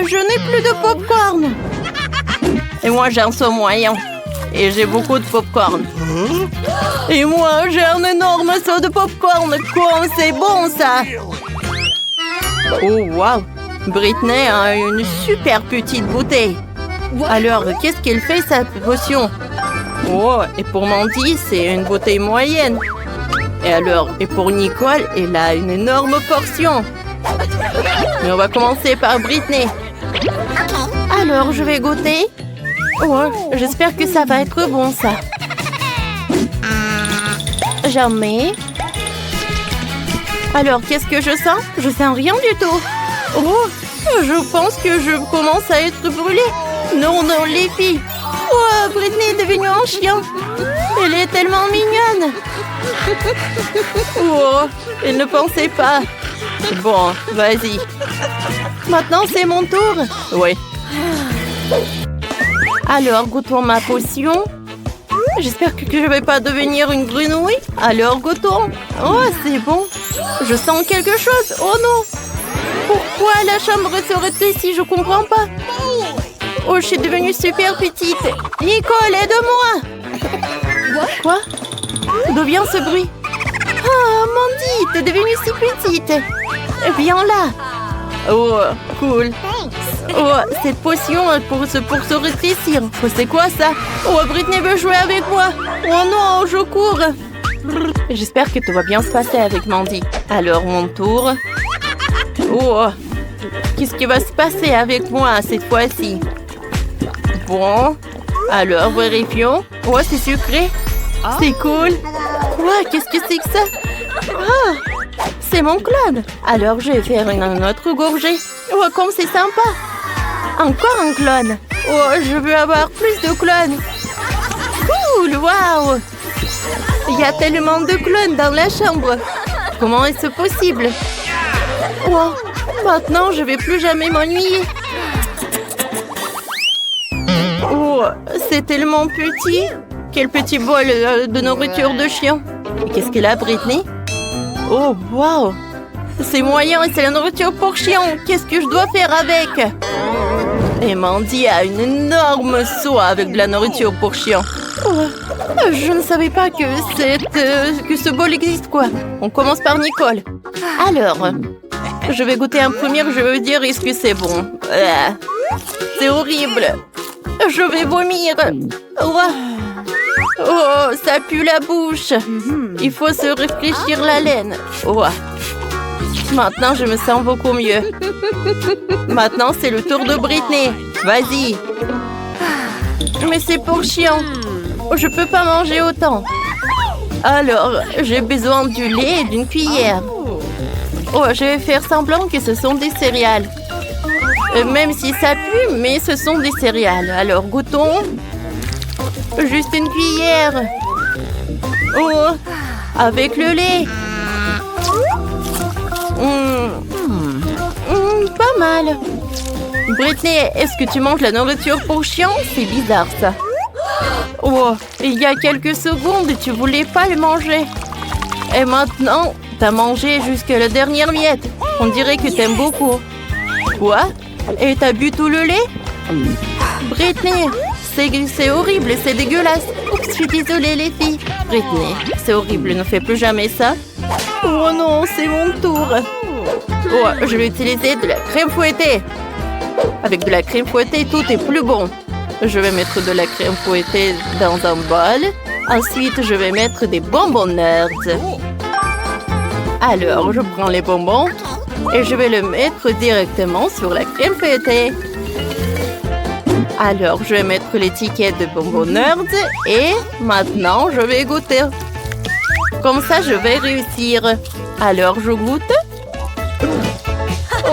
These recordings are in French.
Je n'ai plus de popcorn. Et moi, j'ai un seau moyen. Et j'ai beaucoup de popcorn. Et moi, j'ai un énorme seau de popcorn. Comme c'est bon, ça! Oh, wow! Britney a une super petite bouteille. Alors, qu'est-ce qu'elle fait, cette potion? Oh, et pour Mandy, c'est une bouteille moyenne. Et alors, et pour Nicole, elle a une énorme portion. Mais on va commencer par Britney. Alors, je vais goûter. Oh, j'espère que ça va être bon, ça. Jamais. Alors, qu'est-ce que je sens? Je sens rien du tout. Oh, je pense que je commence à être brûlée. Non, non, les filles. Oh, Britney est devenue un chien. Elle est tellement mignonne. Oh, elle ne pensait pas. Bon, vas-y. Maintenant, c'est mon tour. Oui. Alors, goûtons ma potion. J'espère que je ne vais pas devenir une grenouille. Alors, goûtons. Oh, c'est bon. Je sens quelque chose. Oh non. Pourquoi la chambre serait ici? Je comprends pas. Oh, je suis devenue super petite. Nicole, aide-moi. Quoi? D'où vient ce bruit? Oh, Mandy, t'es devenue si petite. Viens là. Oh, cool. Oh, cette potion pour se rétrécir. Oh, c'est quoi ça? Oh, Britney veut jouer avec moi. Oh non, je cours. J'espère que tout va bien se passer avec Mandy. Alors, mon tour. Oh, qu'est-ce qui va se passer avec moi cette fois-ci? Bon, alors vérifions. Oh, c'est sucré. C'est cool. Ouais, qu'est-ce que c'est que ça? Ah, c'est mon clone. Alors, je vais faire une autre gorgée. Oh, comme c'est sympa. Encore un clone. Oh, je veux avoir plus de clones. Cool, waouh. Il y a tellement de clones dans la chambre. Comment est-ce possible? Wow, maintenant, je vais plus jamais m'ennuyer. Oh, c'est tellement petit. Quel petit bol de nourriture de chien. Et qu'est-ce qu'elle a, Britney? Oh, wow. C'est moyen et c'est la nourriture pour chien. Qu'est-ce que je dois faire avec? Et Mandy a une énorme seau avec de la nourriture pour chien. Oh, je ne savais pas que ce bol existe, quoi. On commence par Nicole. Alors, je vais goûter un premier, je veux dire, est-ce que c'est bon? C'est horrible. Je vais vomir. Oh, ça pue la bouche. Il faut se réfléchir la laine. Oh. Maintenant, je me sens beaucoup mieux. Maintenant, c'est le tour de Britney. Vas-y. Mais c'est pour chien. Je peux pas manger autant. Alors, j'ai besoin du lait et d'une cuillère. Oh, je vais faire semblant que ce sont des céréales. Même si ça pue, mais ce sont des céréales. Alors, goûtons. Juste une cuillère. Oh, avec le lait. Pas mal. Britney, est-ce que tu manges la nourriture pour chien? C'est bizarre, ça. Oh, il y a quelques secondes, tu voulais pas le manger. Et maintenant, t'as mangé jusqu'à la dernière miette. On dirait que t'aimes beaucoup. Quoi? Et t'as bu tout le lait? Britney, c'est horrible, c'est dégueulasse. Oups, je suis désolée, les filles. Britney, c'est horrible, ne fais plus jamais ça. Oh non, c'est mon tour. Oh, je vais utiliser de la crème fouettée. Avec de la crème fouettée, tout est plus bon. Je vais mettre de la crème fouettée dans un bol. Ensuite, je vais mettre des bonbons Nerds. Alors, je prends les bonbons et je vais le mettre directement sur la crème fouettée. Alors, je vais mettre l'étiquette de bonbons Nerds et maintenant, je vais goûter. Comme ça, je vais réussir. Alors, je goûte.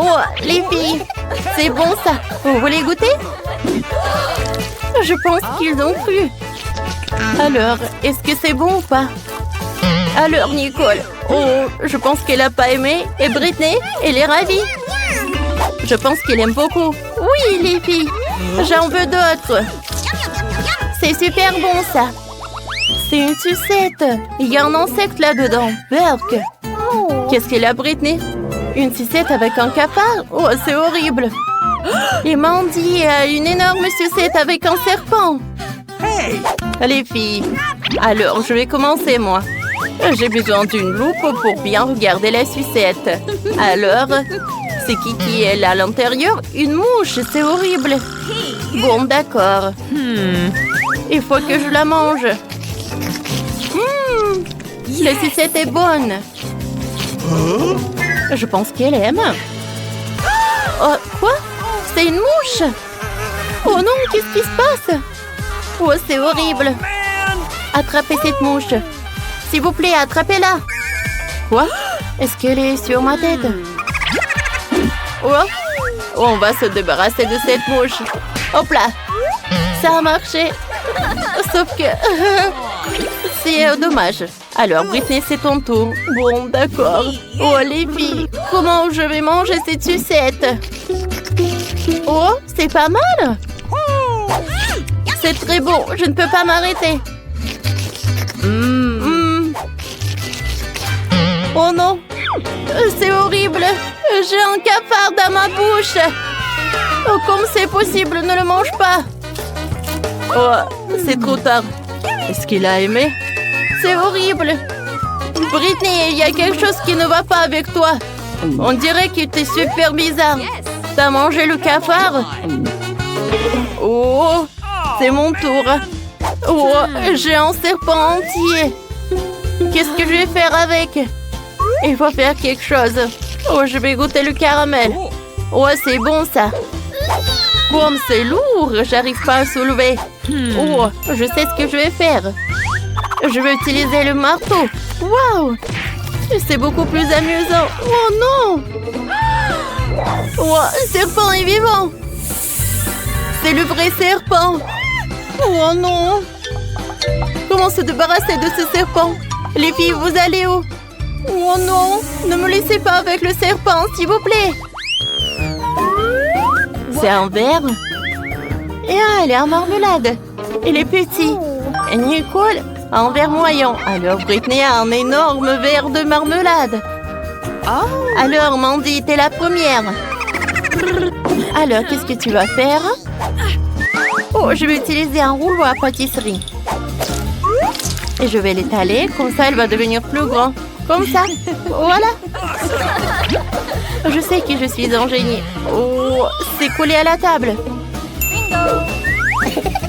Oh, les filles, c'est bon ça. Vous voulez goûter? Je pense qu'ils ont cru. Alors, est-ce que c'est bon ou pas? Alors, Nicole, oh, je pense qu'elle n'a pas aimé. Et Britney, elle est ravie. Je pense qu'elle aime beaucoup. Oui, les filles, j'en veux d'autres. C'est super bon ça. C'est une sucette. Il y a un insecte là-dedans. Burk. Qu'est-ce qu'elle a, Britney? Une sucette avec un cafard? Oh, c'est horrible. Et Mandy a une énorme sucette avec un serpent. Hey! Les filles, alors je vais commencer moi. J'ai besoin d'une loupe pour bien regarder la sucette. Alors, c'est qui est là à l'intérieur? Une mouche, c'est horrible. Bon, d'accord. Il faut que je la mange. La sucette est bonne. Je pense qu'elle aime. Oh, quoi? C'est une mouche? Oh non, qu'est-ce qui se passe? Oh, c'est horrible. Attrapez cette mouche. S'il vous plaît, attrapez-la. Quoi? Est-ce qu'elle est sur ma tête? Oh, on va se débarrasser de cette mouche. Hop là. Ça a marché. Sauf que... c'est dommage. Alors, Britney, c'est ton tour. Bon, d'accord. Oh, les filles, comment je vais manger cette sucette? Oh, c'est pas mal. C'est très bon, je ne peux pas m'arrêter. Oh non, c'est horrible. J'ai un cafard dans ma bouche. Oh, comme c'est possible, ne le mange pas. Oh, c'est trop tard. Est-ce qu'il a aimé? C'est horrible. Britney, il y a quelque chose qui ne va pas avec toi. On dirait que tu es super bizarre. T'as mangé le cafard? Oh, c'est mon tour. Oh, j'ai un serpent entier. Qu'est-ce que je vais faire avec? Il faut faire quelque chose. Oh, je vais goûter le caramel. Oh, c'est bon ça. Bon, c'est lourd. J'arrive pas à soulever. Oh, je sais ce que je vais faire. Je vais utiliser le marteau. Waouh! C'est beaucoup plus amusant. Oh non! Oh, le serpent est vivant. C'est le vrai serpent. Oh non! Comment se débarrasser de ce serpent? Les filles, vous allez où? Oh non! Ne me laissez pas avec le serpent, s'il vous plaît! C'est un verre? Et elle est en marmelade. Il est petit. Et Nicole a un verre moyen. Alors Britney a un énorme verre de marmelade. Alors Mandy, t'es la première. Alors, qu'est-ce que tu vas faire? Oh, je vais utiliser un rouleau à pâtisserie. Et je vais l'étaler, comme ça elle va devenir plus grand. Comme ça. Voilà. Je sais que je suis un génie. Oh, c'est collé à la table.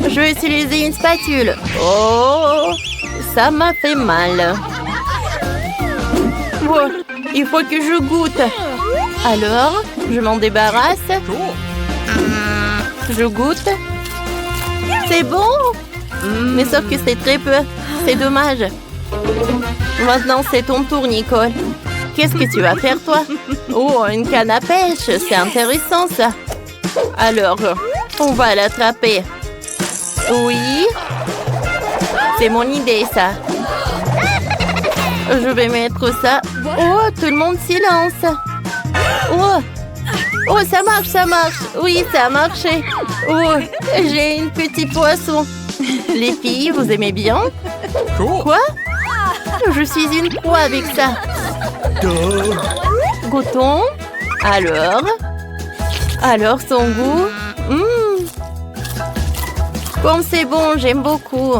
Je vais utiliser une spatule. Oh, ça m'a fait mal. Oh, il faut que je goûte. Alors, je m'en débarrasse. Je goûte. C'est bon. Mais sauf que c'est très peu. C'est dommage. Maintenant, c'est ton tour, Nicole. Qu'est-ce que tu vas faire, toi? Oh, une canne à pêche. C'est intéressant, ça. Alors, on va l'attraper. Oui. C'est mon idée, ça. Je vais mettre ça. Oh, tout le monde silence. Oh. Oh, ça marche, ça marche. Oui, ça a marché. Oh, j'ai une petite poisson. Les filles, vous aimez bien? Quoi? Je suis une proie avec ça. Goûtons. Alors son goût. Comme c'est bon, j'aime beaucoup.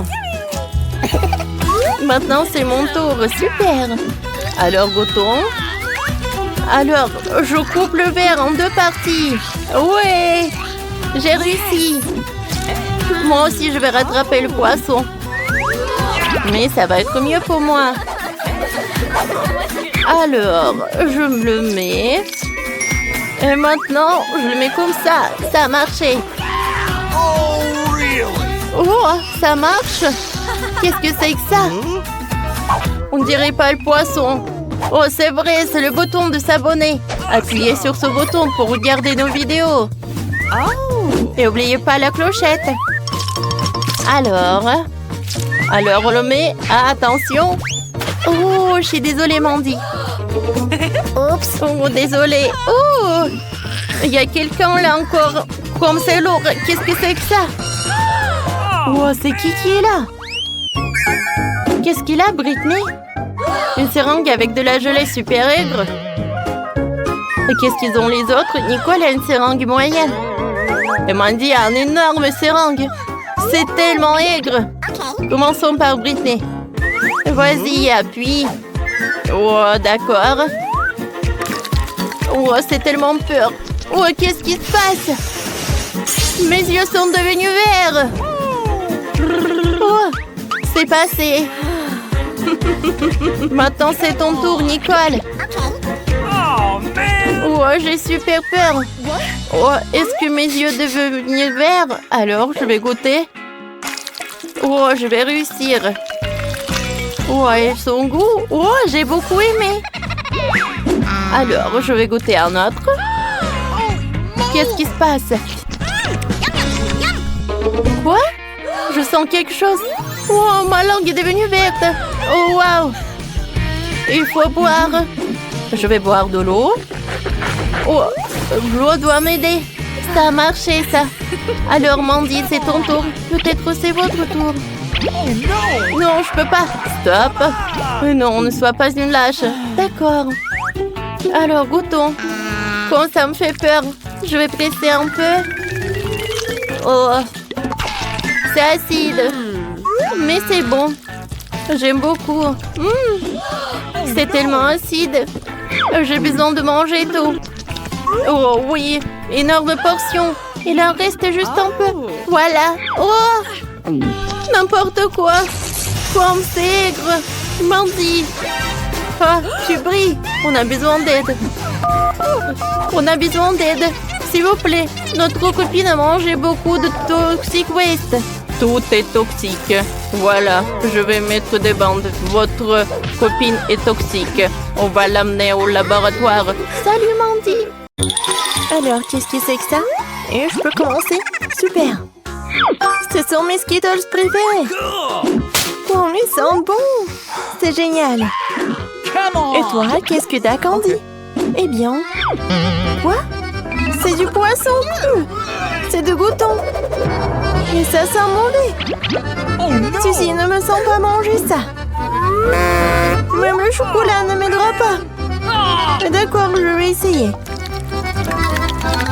Maintenant, c'est mon tour. Super. Alors, goûtons. Alors, je coupe le verre en 2 parties. Ouais, j'ai réussi. Moi aussi, je vais rattraper le poisson. Mais ça va être mieux pour moi. Alors, je me le mets. Et maintenant, je le mets comme ça. Ça a marché. Oh, ça marche. Qu'est-ce que c'est que ça? On dirait pas le poisson. Oh, c'est vrai, c'est le bouton de s'abonner. Appuyez sur ce bouton pour regarder nos vidéos. Et n'oubliez pas la clochette. Alors, on le met. Ah, attention. Oh, je suis désolée, Mandy. Oups, oh, désolée. Oh, il y a quelqu'un là encore. Comme c'est lourd. Qu'est-ce que c'est que ça? Oh, c'est qui est là? Qu'est-ce qu'il a, Britney? Une seringue avec de la gelée super aigre. Qu'est-ce qu'ils ont les autres? Nicole a une seringue moyenne. Et Mandy a un énorme seringue. C'est tellement aigre. Commençons par Britney. Vas-y, appuie. Oh, d'accord. Oh, c'est tellement peur. Oh, qu'est-ce qui se passe? Mes yeux sont devenus verts. Oh, c'est passé. Maintenant, c'est ton tour, Nicole. Oh, j'ai super peur. Oh, est-ce que mes yeux deviennent verts? Alors, je vais goûter. Oh, je vais réussir. Oh, et son goût. Oh, j'ai beaucoup aimé. Alors, je vais goûter un autre. Qu'est-ce qui se passe? Quoi? Je sens quelque chose. Oh, ma langue est devenue verte. Oh, waouh. Il faut boire. Je vais boire de l'eau. Oh, l'eau doit m'aider. Ça a marché, ça. Alors, Mandy, c'est ton tour. Peut-être c'est votre tour. Non, je peux pas. Stop. Non, ne sois pas une lâche. D'accord. Alors, goûtons. Quand ça me fait peur, je vais presser un peu. Oh, c'est acide. Mais c'est bon. J'aime beaucoup. C'est tellement acide. J'ai besoin de manger tout. Oh oui, énorme portion. Il en reste juste un peu. Voilà. Oh, n'importe quoi. Comme c'est aigre. Mandy. Ah, tu brilles. On a besoin d'aide. On a besoin d'aide. S'il vous plaît. Notre copine a mangé beaucoup de toxic waste. Tout est toxique. Voilà, je vais mettre des bandes. Votre copine est toxique. On va l'amener au laboratoire. Salut, Mandy. Alors, qu'est-ce que c'est que ça? Et je peux commencer? Super. Ce sont mes Skittles préférés. Oh, mais ils sont bons. C'est génial. Et toi, qu'est-ce que t'as, Candy? Eh bien... Quoi? C'est du poisson. C'est de gouton. Mais ça sent mauvais. Suzy, ne me sens pas manger ça. Même le chocolat ne m'aidera pas. D'accord, je vais essayer.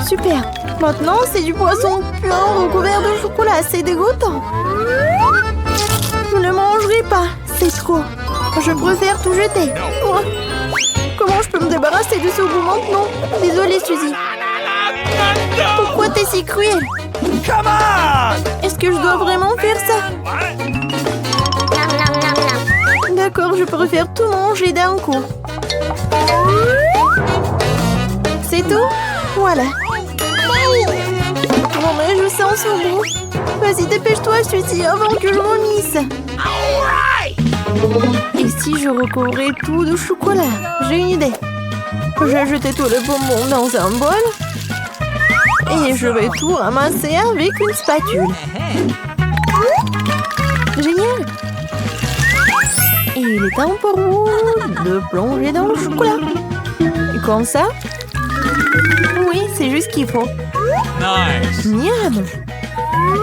Super. Maintenant, c'est du poisson pur recouvert de chocolat. C'est dégoûtant. Je ne le mangerai pas. C'est trop. Je préfère tout jeter. Oh. Comment je peux me débarrasser de ce goût maintenant? Désolée, Suzy. Pourquoi t'es si cruel? Est-ce que je dois vraiment faire ça? D'accord, je préfère tout manger d'un coup. C'est tout? Voilà. Bon, mais je sens son goût. Vas-y, dépêche-toi, Suzy, avant que je vomisse. Et si je recouvrais tout de chocolat? J'ai une idée. J'ai jeté tout le bonbon dans un bol. Et je vais tout ramasser avec une spatule. Génial! Et il est temps pour vous de plonger dans le chocolat. Et comme ça? Oui, c'est juste ce qu'il faut. Nice! Miam!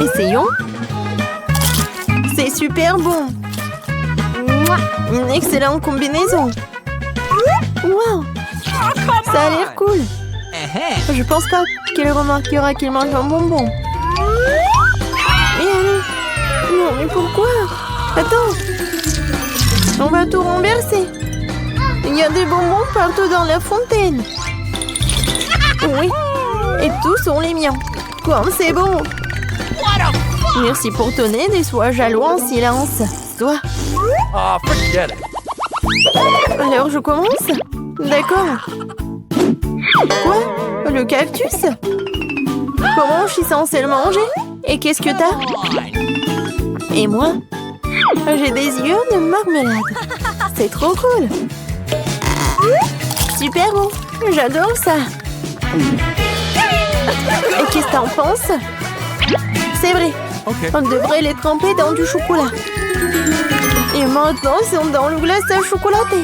Essayons. C'est super bon. Une excellente combinaison. Wow! Ça a l'air cool. Je pense pas qu'elle remarquera qu'il mange un bonbon. Mais non, mais pourquoi? Attends. On va tout renverser. Il y a des bonbons partout dans la fontaine. Oui. Et tous sont les miens. Comme c'est bon. Merci pour ton aide et sois jaloux en silence. Toi. Ah, forget it. Alors je commence? D'accord. Quoi? Le cactus? Comment je suis censée le manger? Et qu'est-ce que t'as? Et moi? J'ai des yeux de marmelade. C'est trop cool. Super bon. J'adore ça. Et qu'est-ce que t'en penses? C'est vrai. Okay. On devrait les tremper dans du chocolat. Et maintenant, ils sont dans le glaçage chocolaté.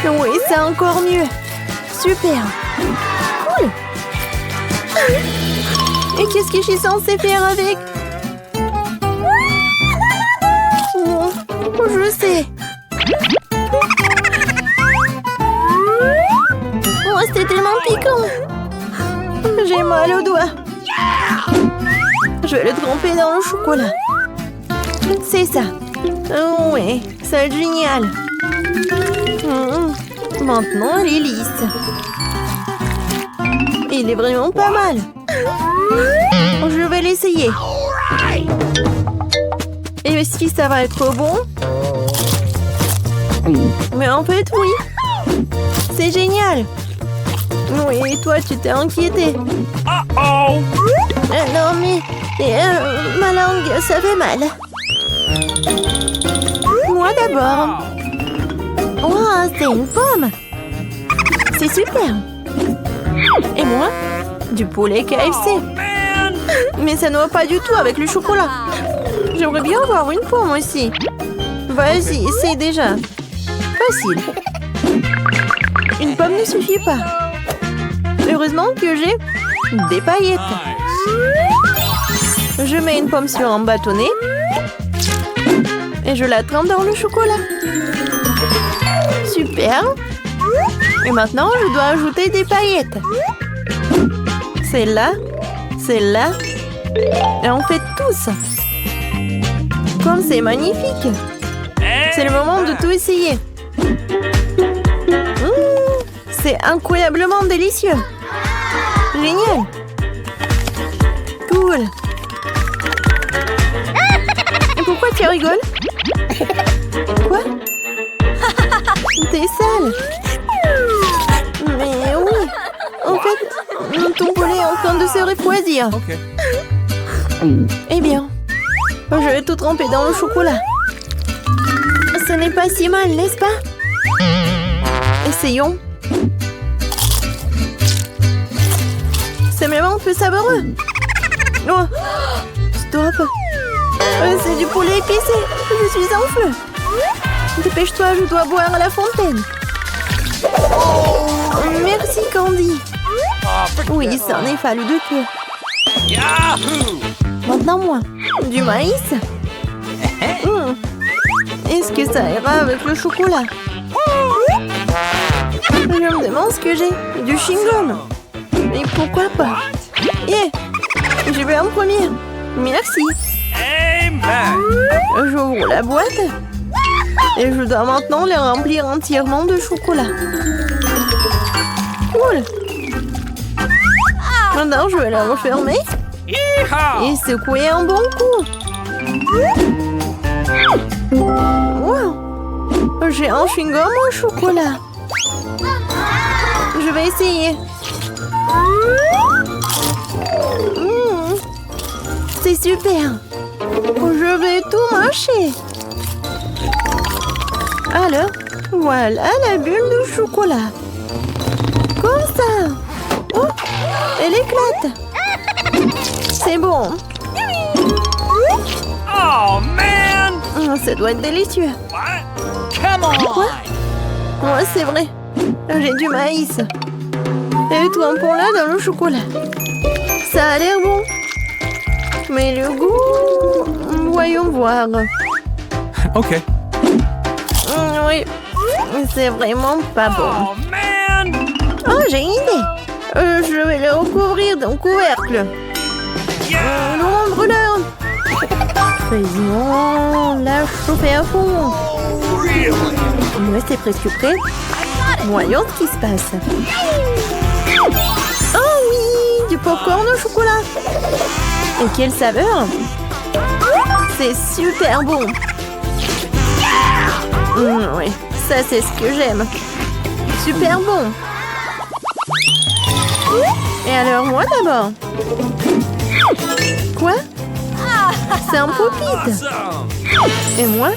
Oui, c'est encore mieux. Super. Cool. Et qu'est-ce que je suis censée faire avec? Oh, je sais. c'était tellement piquant. J'ai mal au doigt. Je vais le tremper dans le chocolat. C'est ça. Oh, ouais, ça va être génial. Maintenant, elle est lisse. Il est vraiment pas mal. Je vais l'essayer. Et si ça va être bon? Mais en fait, oui. C'est génial. Oui, et toi, tu t'es inquiété. Uh-oh! Non, mais ma langue, ça fait mal. Moi d'abord. Oh, c'est une pomme. C'est super. Et moi, du poulet KFC. Oh, man! Mais ça ne va pas du tout avec le chocolat. J'aimerais bien avoir une pomme aussi. Vas-y, essaye déjà. Facile. Une pomme ne suffit pas. Heureusement que j'ai des paillettes. Nice. Je mets une pomme sur un bâtonnet et je la trempe dans le chocolat. Super. Et maintenant, je dois ajouter des paillettes. Celle-là, celle-là. Et on fait tous. Comme c'est magnifique. C'est le moment de tout essayer. C'est incroyablement délicieux. Génial. Cool. Et pourquoi tu rigoles? Quoi? T'es sale. Mais oui. En fait, ton poulet est en train de se refroidir. Okay. Eh bien, je vais tout tremper dans le chocolat. Ce n'est pas si mal, n'est-ce pas? Essayons. C'est même un peu savoureux. Oh, stop. C'est du poulet épicé. Je suis en feu. Dépêche-toi, je dois boire à la fontaine. Merci, Candy. Oui, ça en est fallu de peu. Yahoo! Maintenant, moi. Du maïs. Est-ce que ça ira avec le chocolat? Je me demande ce que j'ai. Du chewing-gum. Mais pourquoi pas? Yeah. Je vais en premier. Merci. Amen! J'ouvre la boîte. Et je dois maintenant les remplir entièrement de chocolat. Cool. Maintenant, je vais la refermer Yeehaw! et secouer un bon coup. Wow. J'ai un chewing-gum au chocolat. Je vais essayer. C'est super. Je vais tout mâcher. Alors, voilà la bulle de chocolat. Comme ça. Oh, elle éclate. C'est bon. Oh, man! Ça doit être délicieux. What? Come on! Quoi? Ouais, c'est vrai. J'ai du maïs. Et trempons-la dans le chocolat. Ça a l'air bon. Mais le goût... Voyons voir. Okay. Oui, c'est vraiment pas bon. Oh, man! Oh, j'ai une idée. Je vais le recouvrir d'un couvercle. Yeah! Non, brûleur. Faisons la chauffer à fond. Really? Ouais, c'est presque prêt. Voyons ce qui se passe. Oh oui, du popcorn au chocolat. Et quelle saveur! C'est super bon. Oui, ça c'est ce que j'aime. Super bon. Et alors moi d'abord. Quoi? C'est un pop-it. Awesome! Et moi?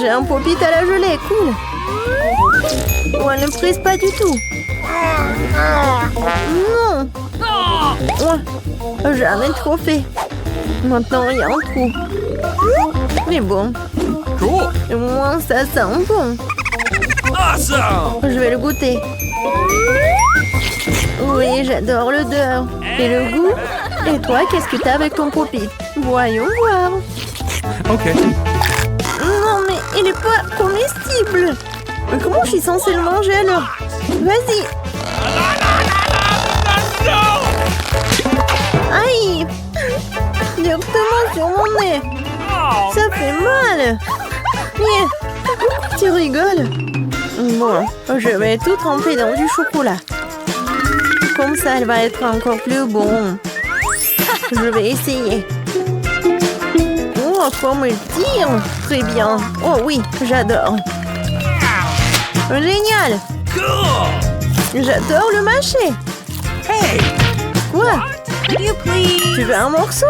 J'ai un pop-it à la gelée, cool. Ouais, ne prise pas du tout. Non. Ouais, jamais trop fait. Maintenant, il y a un trou. Mais bon, Cool! au moins ça sent bon. Awesome! Je vais le goûter. Oui, j'adore l'odeur. Et le goût? Et toi, qu'est-ce que t'as avec ton pop-it? Voyons voir. Okay. Non, mais il n'est pas comestible. Mais comment je suis censée le manger alors? Vas-y. Tu rigoles? Bon, je vais tout tremper dans du chocolat. Comme ça, elle va être encore plus bon. Je vais essayer. Oh, comme elle tire! Très bien. Oh oui, j'adore. Génial! Cool. J'adore le mâcher. Hey. Quoi? Could you please? Tu veux un morceau?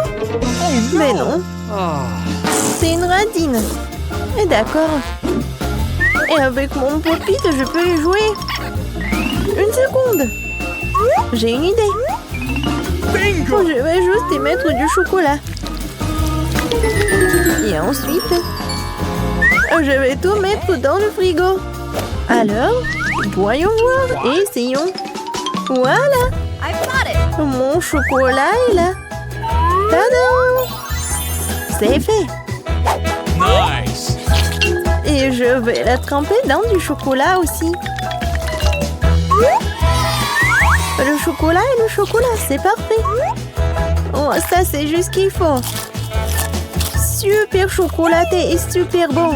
Mais non, c'est une radine. Et d'accord. Et avec mon pop-it, je peux y jouer. Une seconde. J'ai une idée. Bingo. Je vais juste y mettre du chocolat. Et ensuite, je vais tout mettre dans le frigo. Alors, voyons voir et essayons. Voilà, I've got it. mon chocolat est là. Tadam! C'est fait. Nice. Et je vais la tremper dans du chocolat aussi. Le chocolat et le chocolat, c'est parfait. Oh, ça, c'est juste ce qu'il faut. Super chocolaté et super bon.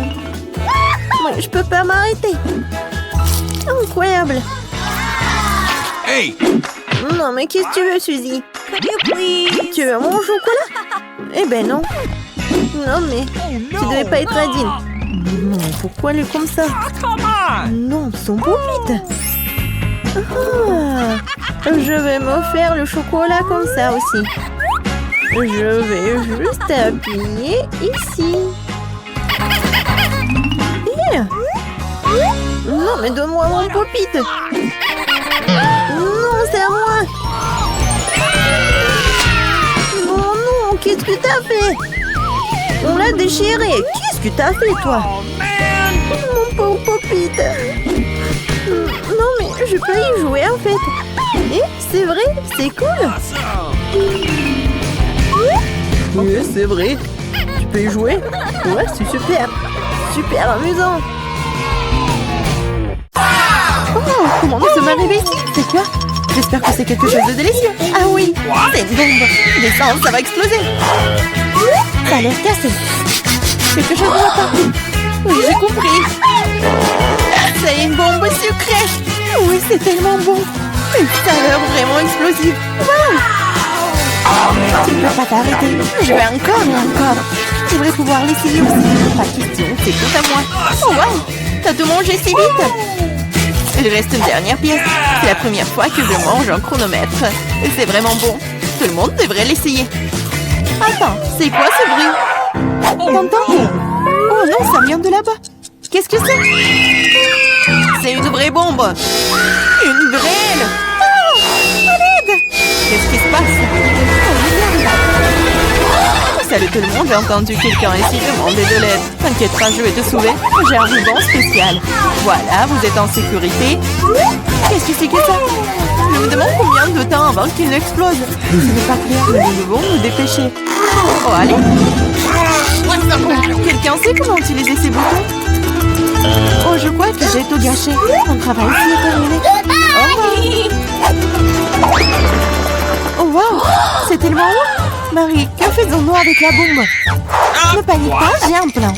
Oui, je peux pas m'arrêter. Incroyable. Hey. Non, mais qu'est-ce que tu veux, Suzy? Could you please? Tu veux mon chocolat? Eh ben non. Non, mais tu devais pas être radine. Non, pourquoi elle est comme ça? Come on. Non, son pop-it. Ah, je vais me faire le chocolat comme ça aussi. Je vais juste appuyer ici. Yeah. Non, mais donne-moi mon pop-it. Non, c'est à moi. Non, non, qu'est-ce que t'as fait? On l'a déchiré. Qu'est-ce que t'as fait, toi? Oh man. Mon pauvre pop-it. Non, mais je peux y jouer, en fait. Et c'est vrai, c'est cool. Awesome. Oui, c'est vrai. Tu peux y jouer? Ouais, c'est super. Super amusant. Oh, comment nous sommes arrivés ici? C'est quoi? J'espère que c'est quelque chose de délicieux. Ah oui, c'est une bombe. Descends, ça va exploser. Ça a l'air cassé. Quelque chose ne va pas. Oui, j'ai compris. C'est une bombe sucrée. Oui, c'est tellement bon. Une saveur vraiment explosive. Wow! Tu ne peux pas t'arrêter. Je vais encore et encore. J'aimerais pouvoir l'essayer aussi. Pas question, c'est tout à moi. Oh wow! T'as tout mangé si vite. Il reste une dernière pièce. C'est la première fois que je mange un chronomètre. Et c'est vraiment bon. Tout le monde devrait l'essayer. Attends, c'est quoi ce bruit? T'entends? Oh non, ça vient de là-bas. Qu'est-ce que c'est? C'est une vraie bombe. Une vraie. Oh, à l'aide! Qu'est-ce qui se passe? Salut tout le monde, j'ai entendu quelqu'un ici demander de l'aide. T'inquiète pas, je vais te sauver. J'ai un ruban spécial. Voilà, vous êtes en sécurité. Qu'est-ce que c'est que ça? Je me demande combien de temps avant qu'il n'explose. Ce n'est pas clair, mais nous devons nous dépêcher. Oh, allez. Oh, quelqu'un sait comment utiliser ces boutons? Oh, je crois que j'ai tout gâché. Mon travail ici est terminé. Au revoir. Oh, wow, c'est tellement haut. Marie, que faisons-nous avec la bombe? Ne panique pas, j'ai un plan.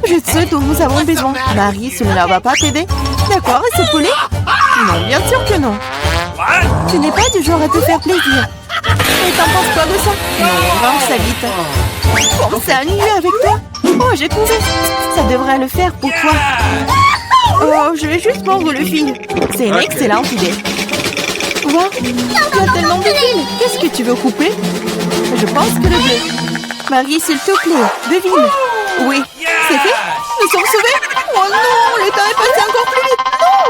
Je sais dont nous avons besoin. Marie, cela ne va pas t'aider? D'accord, et c'est poulet? Non, bien sûr que non. Tu n'es pas du genre à te faire plaisir. Et t'en penses quoi de ça? Non, range ça vite. Bon, c'est annulé avec toi. Oh, j'ai trouvé. Ça devrait le faire pour toi. Oh, je vais juste mordre le fil. C'est une excellente idée. Wow, il y a tellement de fils. Qu'est-ce que tu veux couper? Je pense que le bleu. Marie, s'il te plaît, devine. Oui, c'est fait. Nous sommes sauvés. Oh non, le temps est passé encore plus vite. Non.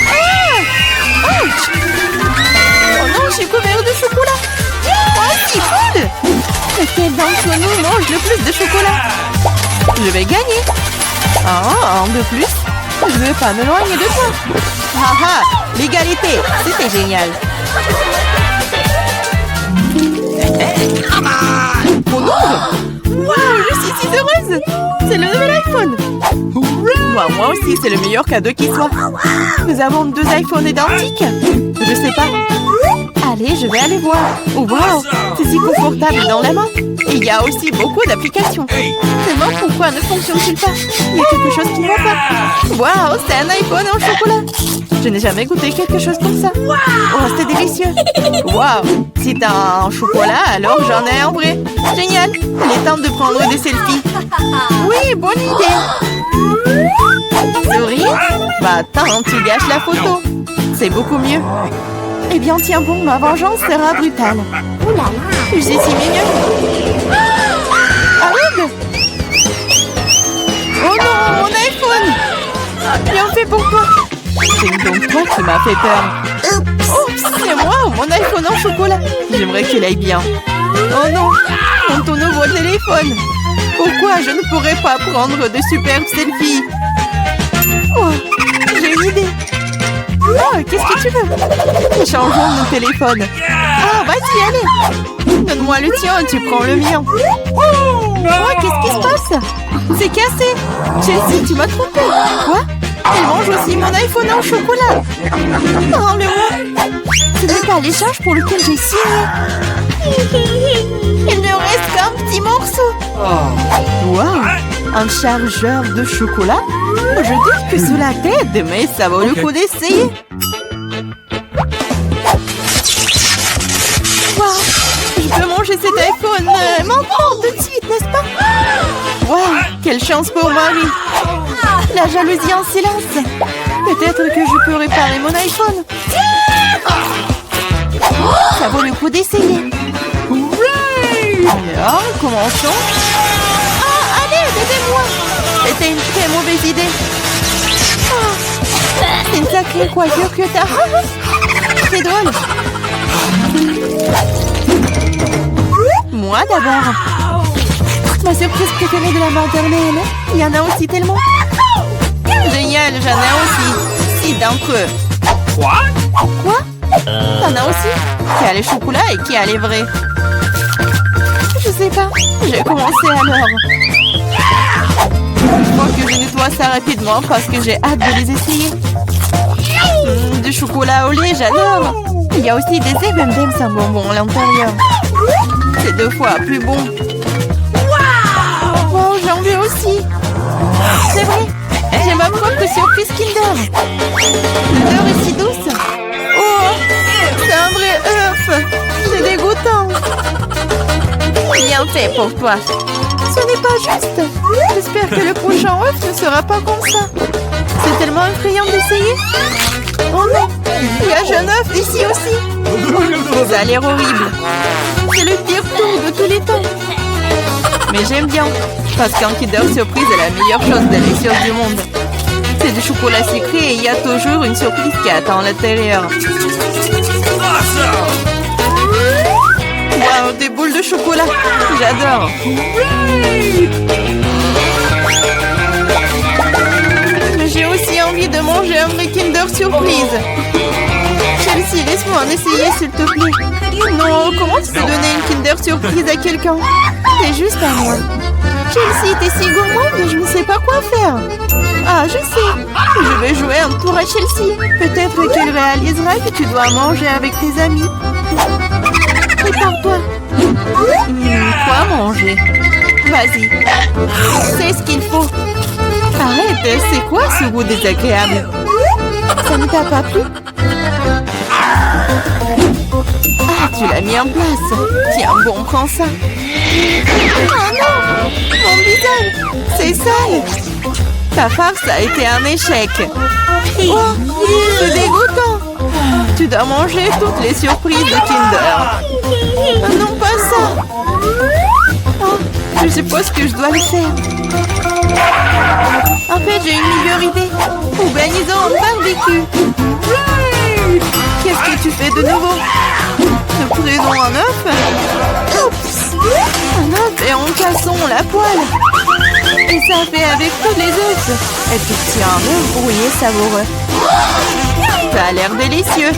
Ah! Ouch! Oh non, je suis couvert de chocolat. Oh, c'est cool. Lequel d'entre nous mange le plus de chocolat? Je vais gagner. Ah, un de plus. Je ne veux pas m'éloigner de toi. Haha, l'égalité, c'était génial. Mon nombre? Wow, je suis si heureuse. C'est le nouvel iPhone. Moi aussi, c'est le meilleur cadeau qui soit. Nous avons 2 iPhones identiques. Je sais pas. Allez, je vais aller voir. Oh, wow, c'est si confortable dans la main. Et il y a aussi beaucoup d'applications. Hey! Dis-moi pourquoi ne fonctionne-t-il pas? Il y a quelque chose qui ne va pas. Waouh, c'est un iPhone en chocolat. Je n'ai jamais goûté quelque chose comme ça. Oh, c'est délicieux. Waouh, si t'as un chocolat, alors j'en ai un vrai. Génial. Il est temps de prendre des selfies. Oui, bonne idée. Souris? Bah attends, tu gâches la photo. C'est beaucoup mieux. Eh bien, tiens bon, ma vengeance sera brutale. Je suis si mignonne. Arrête! Oh non, mon iPhone! Bien fait pour toi. C'est donc toi qui m'as fait peur. Oups, c'est moi ou mon iPhone en chocolat? J'aimerais qu'il aille bien. Oh non, ton nouveau téléphone. Pourquoi je ne pourrais pas prendre de superbes selfies? Oh, j'ai une idée. Oh, qu'est-ce que tu veux? Changeons nos téléphones. Ah, vas-y, allez. Donne-moi le tien, tu prends le mien. Oh, qu'est-ce qui se passe? C'est cassé. Chelsea, tu m'as trompé. Quoi? Elle mange aussi mon iPhone en chocolat. Oh, le moi. Ce n'est pas l'échange pour lequel j'ai signé. Il ne reste qu'un petit morceau. Waouh, un chargeur de chocolat? Je doute que cela t'aide, mais ça vaut le coup d'essayer. Waouh, je peux manger cet iPhone maintenant tout de suite, n'est-ce pas? Waouh, quelle chance pour Marie. La jalousie en silence. Peut-être que je peux réparer mon iPhone. Ça vaut le coup d'essayer. Alors, commençons. Ah, allez, aidez-moi. C'était une très mauvaise idée. Oh, c'est une sacrée coiffure que t'as. C'est drôle. Moi d'abord. Ma surprise préférée de la maternelle. Il y en a aussi tellement. Génial, j'en ai aussi. 6 d'entre eux. Quoi? T'en as aussi? Qui a les chocolats et qui a les vrais? Je sais pas. Je vais commencer alors. Il faut que je nettoie ça rapidement parce que j'ai hâte de les essayer. Du chocolat au lait, j'adore. Il y a aussi des M&M's sans bonbons à l'intérieur. C'est 2 fois plus bon. Oh, j'en veux aussi. C'est vrai. J'ai ma propre surprise Kinder. L'odeur est si douce. Oh, c'est un vrai œuf. C'est dégoûtant. Bien fait pour toi. Ce n'est pas juste. J'espère que le prochain œuf ne sera pas comme ça. C'est tellement effrayant d'essayer. Oh non, il y a jeune œuf ici aussi. Ça a l'air horrible. C'est le pire tour de tous les temps. Mais j'aime bien, parce qu'un Kinder Surprise est la meilleure chose délicieuse du monde. C'est du chocolat sucré et il y a toujours une surprise qui attend à l'intérieur. Wow, des boules de chocolat. J'adore. J'ai aussi envie de manger un vrai Kinder Surprise. Chelsea, laisse-moi en essayer, s'il te plaît. Non, comment tu peux donner une Kinder Surprise à quelqu'un? C'est juste à moi. Chelsea, t'es si gourmande, je ne sais pas quoi faire. Ah, je sais. Je vais jouer un tour à Chelsea. Peut-être qu'elle réalisera que tu dois manger avec tes amis. Prépare-toi. Quoi manger? Vas-y. C'est ce qu'il faut. Arrête, c'est quoi ce goût désagréable? Ça ne t'a pas plu? Ah, tu l'as mis en place. Tiens, bon, prends ça. Oh non! Mon visage! C'est sale! Ta farce a été un échec. Oh, c'est dégoûtant! Tu dois manger toutes les surprises de Kinder. Non, pas ça! Oh, je suppose que je dois le faire. En fait, j'ai une meilleure idée. Organisons un barbecue. Qu'est-ce que tu fais de nouveau? Nous prenons un œuf. Oups! Un œuf et en cassons la poêle. Et ça fait avec tous les œufs. Et puis tiens, un œuf brouillé savoureux. Ça a l'air délicieux.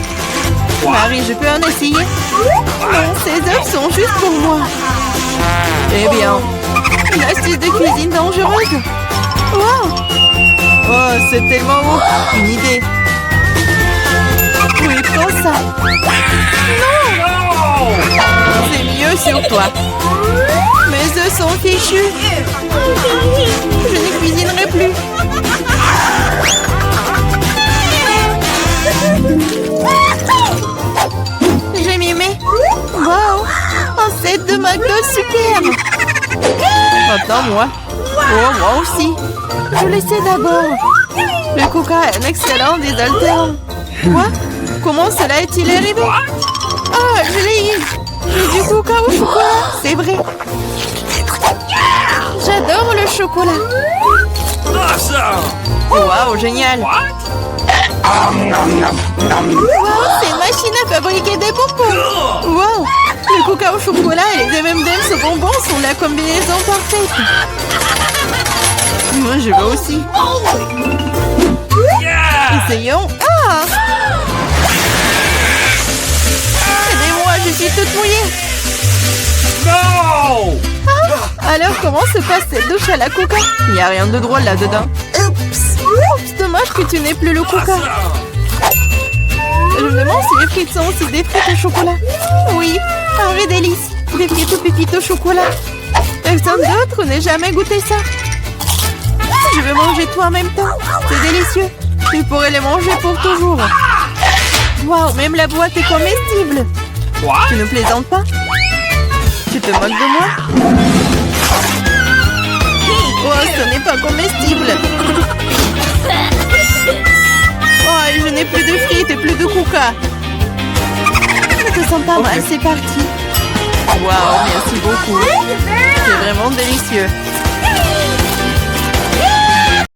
Marie, je peux en essayer? Non, ces œufs sont juste pour moi. Eh bien, une astuce de cuisine dangereuse. Wow! Oh, c'est tellement beau. Une idée. Oui, prends ça. Non! C'est mieux sur toi. me sont fichus. Je ne cuisinerai plus. J'ai mimé. Wow, un set de McDo super. Maintenant moi. Oh, moi aussi. Je l'essaie d'abord. Le coca est un excellent désaltérant. Quoi? Comment cela est-il arrivé? Ah, je l'ai eu. J'ai du coca au chocolat, c'est vrai. J'adore le chocolat. Awesome! Waouh, génial. What? Waouh, c'est une machine à fabriquer des bonbons. Waouh, le coca au chocolat et les M&M's au bonbons sont la combinaison parfaite. Moi, je veux aussi. Yeah! Essayons. Ah! Aidez-moi, je suis toute mouillée. No! Alors, comment se passe cette douche à la coca? Il n'y a rien de drôle là-dedans. Oups, dommage que tu n'aies plus le coca. Awesome! Je me demande si les frites sont aussi des frites au chocolat. Oui, un vrai délice. Des frites aux pépites au chocolat. Personne d'autre n'ait jamais goûté ça. Je vais manger tout en même temps. C'est délicieux. Tu pourrais les manger pour toujours. Waouh, même la boîte est comestible. What? Tu ne plaisantes pas? Tu te moques de moi? Oh, ce n'est pas comestible. Oh, je n'ai plus de frites et plus de coca. Je te sens pas mal, c'est parti. Waouh, merci beaucoup. C'est vraiment délicieux.